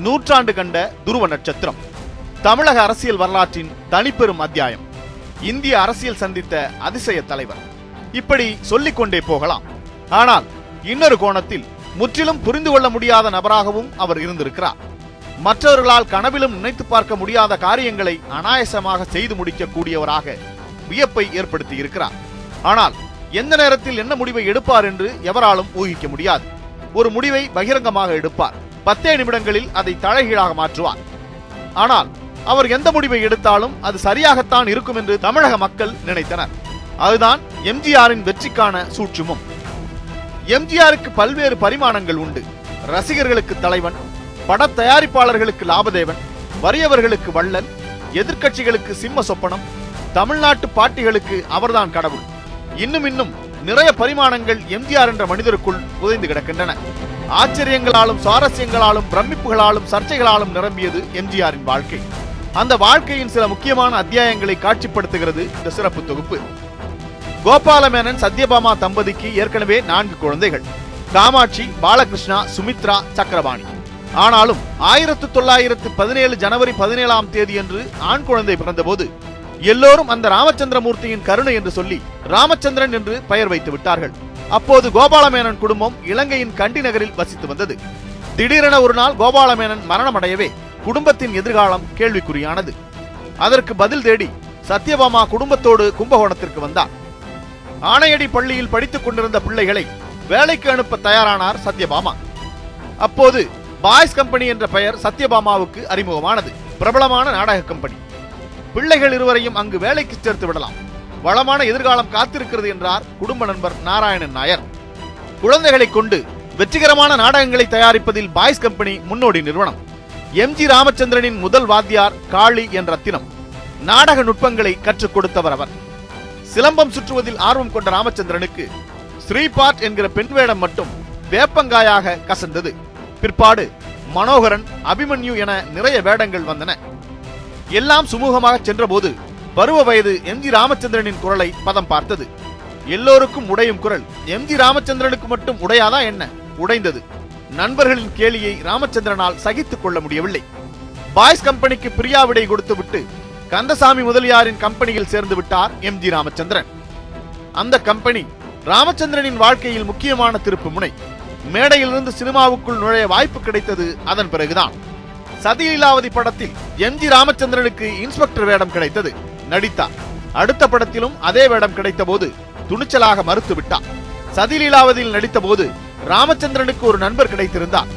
நூற்றாண்டு கண்ட துருவ நட்சத்திரம். தமிழக அரசியல் வரலாற்றின் தனிப்பெரும் அத்தியாயம். இந்திய அரசியல் சந்தித்த அதிசய தலைவர். இப்படி சொல்லிக்கொண்டே போகலாம். ஆனால் இன்னொரு கோணத்தில் முற்றிலும் புரிந்து கொள்ள முடியாத நபராகவும் அவர் இருந்திருக்கிறார். மற்றவர்களால் கனவிலும் நினைத்து பார்க்க முடியாத காரியங்களை அனாயசமாக செய்து முடிக்கக்கூடியவராக வியப்பை ஏற்படுத்தி இருக்கிறார். ஆனால் எந்த நேரத்தில் என்ன முடிவை எடுப்பார் என்று எவராலும் ஊகிக்க முடியாது. ஒரு முடிவை பகிரங்கமாக எடுப்பார். 10 நிமிடங்களில் அதை தலைகீழாக மாற்றுவார். ஆனால் அவர் எந்த முடிவை எடுத்தாலும் அது சரியாகத்தான் இருக்கும் என்று தமிழக மக்கள் நினைத்தனர். அதுதான் எம்ஜிஆரின் வெற்றிக்கான சூட்சுமம். எம்ஜிஆருக்கு பல்வேறு பரிமாணங்கள் உண்டு. ரசிகர்களுக்கு தலைவன், பட தயாரிப்பாளர்களுக்கு லாபதேவன், வறியவர்களுக்கு வள்ளல், எதிர்க்கட்சிகளுக்கு சிம்ம சொப்பனம், தமிழ்நாட்டு பாட்டிகளுக்கு அவர்தான் கடவுள். இன்னும் நிறைய பரிமாணங்கள் எம்ஜிஆர் என்ற மனிதருக்குள் புதைந்து கிடக்கின்றன. ஆச்சரியங்களாலும் சுவாரஸ்யங்களாலும் பிரமிப்புகளாலும் சர்ச்சைகளாலும் நிரம்பியது எம்ஜிஆரின் வாழ்க்கை. அந்த வாழ்க்கையின் சில முக்கியமான அத்தியாயங்களை காட்சிப்படுத்துகிறது இந்த சிறப்பு தொகுப்பு. கோபாலமேனன் சத்யபாமா தம்பதிக்கு ஏற்கனவே 4 குழந்தைகள். காமாட்சி, பாலகிருஷ்ணா, சுமித்ரா, சக்கரபாணி. ஆனாலும் 1917 ஜனவரி 17ஆம் தேதியன்று ஆண் குழந்தை பிறந்தபோது எல்லோரும் அந்த ராமச்சந்திரமூர்த்தியின் கருணை என்று சொல்லி ராமச்சந்திரன் என்று பெயர் வைத்து விட்டார்கள். அப்போது கோபாலமேனன் குடும்பம் இலங்கையின் கண்டி நகரில் வசித்து வந்தது. திடீரென ஒரு நாள் கோபாலமேனன் மரணமடையவே குடும்பத்தின் எதிர்காலம் கேள்விக்குறியானது. அதற்கு பதில் தேடி சத்யபாமா குடும்பத்தோடு கும்பகோணத்திற்கு வந்தார். ஆணையடி பள்ளியில் படித்துக் கொண்டிருந்த பிள்ளைகளை வேலைக்கு அனுப்ப தயாரானார் சத்யபாமா. அப்போது பாய்ஸ் கம்பெனி என்ற பெயர் சத்யபாமாவுக்கு அறிமுகமானது. பிரபலமான நாடக கம்பெனி. பிள்ளைகள் இருவரையும் அங்கு வேலைக்கு சேர்த்து விடலாம், வளமான எதிர்காலம் காத்திருக்கிறது என்றார் குடும்ப நண்பர் நாராயணன் நாயர். குழந்தைகளை கொண்டு வெற்றிகரமான நாடகங்களை தயாரிப்பதில் பாய்ஸ் கம்பெனி முன்னோடி நிறுவனம். எம்ஜி ராமச்சந்திரனின் முதல் வாத்தியார் காளி என் ரத்தினம். நாடக நுட்பங்களை கற்றுக் கொடுத்தவர் அவர். சிலம்பம் சுற்றுவதில் ஆர்வம் கொண்ட ராமச்சந்திரனுக்கு ஸ்ரீபாட் என்கிற பெண் வேடம் மட்டும் வேப்பங்காயாக கசந்தது. பிற்பாடு மனோகரன், அபிமன்யு என நிறைய வேடங்கள் வந்தன. எல்லாம் சுமூகமாக சென்றபோது பருவ வயது எம்ஜி ராமச்சந்திரனின் குரலை பதம் பார்த்தது. எல்லோருக்கும் உடையும் குரல் எம்ஜி ராமச்சந்திரனுக்கு மட்டும் உடையாதா என்ன? உடைந்தது. நண்பர்களின் கேலியை ராமச்சந்திரனால் சகித்துக் கொள்ள முடியவில்லை. பாய்ஸ் கம்பெனிக்கு பிரியா விடை கொடுத்துவிட்டு கந்தசாமி முதலியாரின் கம்பெனியில் சேர்ந்து விட்டார் எம்ஜி ராமச்சந்திரன். அந்த கம்பெனி ராமச்சந்திரனின் வாழ்க்கையில் முக்கியமான திருப்பு முனை. மேடையிலிருந்து சினிமாவுக்குள் நுழைய வாய்ப்பு கிடைத்தது அதன் பிறகுதான். சதிலீலாவதி படத்தில் எம்ஜி ராமச்சந்திரனுக்கு இன்ஸ்பெக்டர் வேடம் கிடைத்தது. நடித்தார். அடுத்த படத்திலும் அதே வேடம் கிடைத்த போது துணிச்சலாக மறுத்து விட்டார். சதிலீலாவதியில் நடித்த போது ராமச்சந்திரனுக்கு ஒரு நண்பர் கிடைத்திருந்தார்.